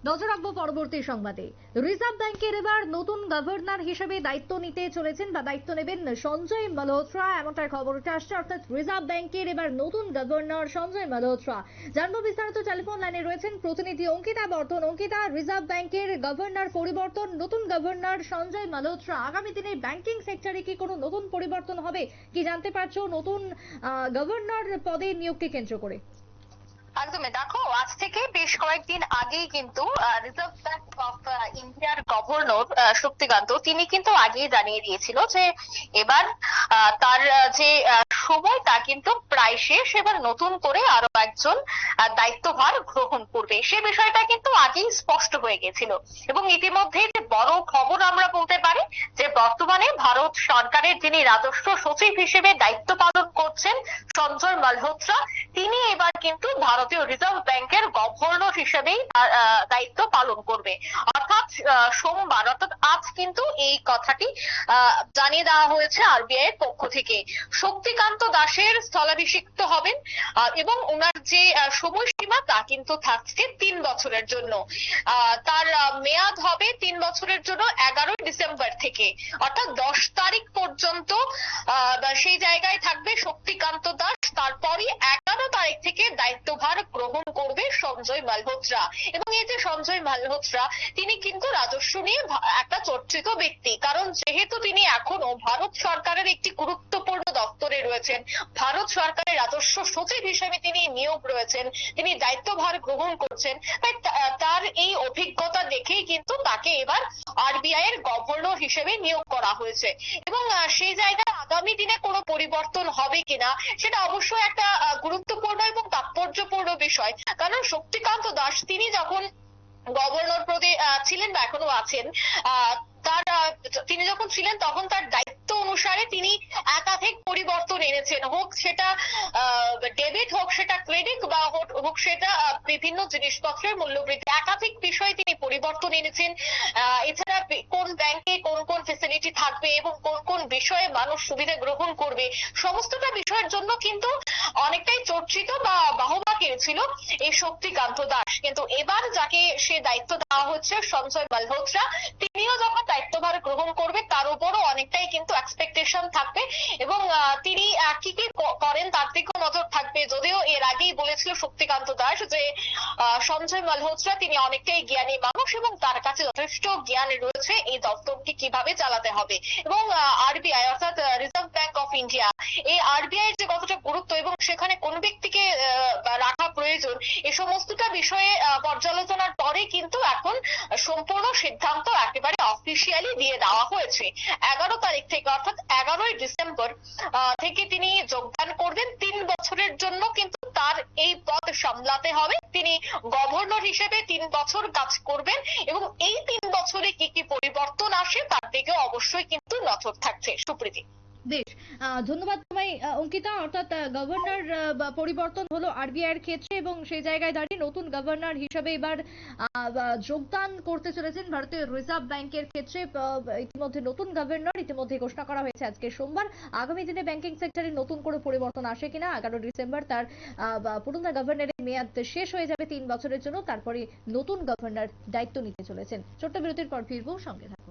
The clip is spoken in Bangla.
নজর রাখবো পরবর্তী সংবাদে। রিজার্ভ ব্যাংকের এবার নতুন গভর্নর হিসেবে দায়িত্ব নিতে চলেছেন বা দায়িত্ব নেবেন সঞ্জয় মালহোত্রা, এমনটা খবর উঠে আসছে। অর্থাৎ রিজার্ভ ব্যাংকের এবার নতুন গভর্নর সঞ্জয় মালহোত্রা। জানবো বিস্তারিত, টেলিফোন লাইনে রয়েছেন প্রতিনিধি অঙ্কিতা বর্ধন। অঙ্কিতা, রিজার্ভ ব্যাংকের গভর্নর পরিবর্তন, নতুন গভর্নর সঞ্জয় মালহোত্রা, আগামী দিনে ব্যাংকিং সেক্টরে কি কোনো নতুন পরিবর্তন হবে, কি জানতে পারছো নতুন গভর্নর পদে নিয়োগকে কেন্দ্র করে? একদমই, দেখো, আজ থেকে বেশ কয়েকদিন আগেই কিন্তু রিজার্ভ ব্যাংক অফ ইন্ডিয়ার গভর্নর শক্তিকান্ত তিনি কিন্তু আগেই জানিয়ে দিয়েছিল যে এবার তার যে সময় তা কিন্তু প্রায় শেষ। এবার নতুন করে আরো একজন দায়িত্বভার গ্রহণ করবে, সে বিষয়টা কিন্তু আগেই স্পষ্ট হয়ে গেছিল। এবং ইতিমধ্যে যে বড় খবর আমরা বলতে পারি যে বর্তমানে ভারত সরকারের যিনি রাজস্ব সচিব হিসেবে দায়িত্ব পালন করছেন সঞ্জয় মালহোত্রা, তিনি এবার কিন্তু ভারতীয় রিজার্ভ ব্যাংকের গভর্নর হিসেবেই দায়িত্ব পালন করবে। অর্থাৎ সোমবার, অর্থাৎ আজ কিন্তু এই কথাটি জানিয়ে দেওয়া হয়েছে আরবিআই এর পক্ষ থেকে। শক্তিকান্ত দাসের স্থলাভিষিক্ত হবেন এবং ওনার যে সময়সীমা তা কিন্তু থাকছে 3 বছরের জন্য। তার মেয়াদ হবে 3 বছরের জন্য 11 ডিসেম্বর থেকে, অর্থাৎ 10 তারিখ পর্যন্ত সেই জায়গায় থাকবে শক্তিকান্ত দাস। তারপরই 11 তারিখ থেকে দায়িত্বভার গ্রহণ করবে সঞ্জয় মালহোত্রা। এবং এই যে সঞ্জয় মালহোত্রা, তিনি কিন্তু রাজস্ব নিয়ে একটা চর্চিত ব্যক্তি, কারণ যেহেতু তিনি এখনো ভারত সরকারের একটি গুরুত্বপূর্ণ দপ্তরে রয়েছেন, ভারত সরকারের রাজস্ব সচিব হিসেবে তিনি নিয়োগ রয়েছেন, তিনি দায়িত্বভার গ্রহণ করছেন। তাই তার এই অভিজ্ঞতা দেখেই কিন্তু তাকে এবার আরবিআই এর গভর্নর হিসেবে নিয়োগ করা হয়েছে। এবং সেই জায়গায় আগামী দিনে কোনো পরিবর্তন হবে কিনা সেটা অবশ্যই একটা গুরুত্বপূর্ণ এবং তাৎপর্যপূর্ণ বিষয়। কারণ শক্তিকান্ত দাস তিনি যখন গভর্নর পদে ছিলেন বা এখনো আছেন, তিনি যখন ছিলেন তখন তার দায়িত্ব অনুসারে তিনি একাধিক পরিবর্তন এনেছেন, হোক সেটা ডেবিট, হোক সেটা ক্রেডিট, বা হোক সেটা বিভিন্ন জিনিসপত্রের মূল্যবৃদ্ধি, একাধিক বিষয়ে তিনি পরিবর্তন এনেছেন। এছাড়া কোন ব্যাংকে কোন কোন ফেসিলিটি থাকবে এবং কোন কোন বিষয়ে মানুষ সুবিধা গ্রহণ করবে, সমস্তটা বিষয়ের জন্য কিন্তু অনেকটাই চর্চিত বা বাহবা পেয়েছিল এই শক্তিকান্ত দাস। কিন্তু এবার যাকে সে দায়িত্ব দেওয়া হচ্ছে সঞ্জয় মালহোত্রা, তিনিও যখন দায়িত্বভার গ্রহণ করবে তার উপরও অনেকটাই কিন্তু এক্সপেকটেশন থাকবে এবং তিনি কি কি করেন তার দিকেও নজর থাকবে। যদিও এর আগেই বলেছিল শক্তিকান্ত দাস যে সঞ্জয় মালহোত্রা তিনি অনেকটাই জ্ঞানী মানুষ এবং তার কাছে যথেষ্ট জ্ঞান রয়েছে এই দপ্তরকে কিভাবে চালাতে হবে। এবং আরবিআই অর্থাৎ রিজার্ভ ব্যাংক অফ ইন্ডিয়া, এই আরবিআই এর যে কতটা গুরুত্ব এবং সেখানে কোন ব্যক্তিকে রাখা প্রয়োজন, এই সমস্তটা বিষয়ে পর্যালোচনার পরে কিন্তু এখন সম্পূর্ণ সিদ্ধান্ত একেবারে অফিসিয়ালি দিয়ে দেওয়া হয়েছে। 11 তারিখ থেকে, অর্থাৎ 11ই ডিসেম্বর থেকে তিনি যোগদান করবেন। 3 বছরের জন্য কিন্তু তার এই পদ সামলাতে হবে। তিনি গভর্নর হিসেবে 3 বছর কাজ করবেন এবং এই 3 বছরে কি কি পরিবর্তন আসে তার দিকে অবশ্যই কিন্তু নজর থাকছে। সুপ্রীতি। বেশ, ধন্যবাদ তোমায় অঙ্কিতা। অর্থাৎ গভর্নর পরিবর্তন হলো আরবিআই এর ক্ষেত্রে এবং সেই জায়গায় দাঁড়িয়ে নতুন গভর্নর হিসেবে এবার যোগদান করতে চলেছেন ভারতীয় রিজার্ভ ব্যাংকের ক্ষেত্রে। ইতিমধ্যে নতুন গভর্নর ইতিমধ্যে ঘোষণা করা হয়েছে আজকে সোমবার। আগামী দিনে ব্যাংকিং সেক্টরে নতুন করে পরিবর্তন আসে কিনা, 11 ডিসেম্বর তার পুরনো গভর্নরের মেয়াদ শেষ হয়ে যাবে 3 বছরের জন্য, তারপরে নতুন গভর্নর দায়িত্ব নিতে চলেছেন। ছোট্ট বিরতির পর ফিরবো, সঙ্গে থাকুন।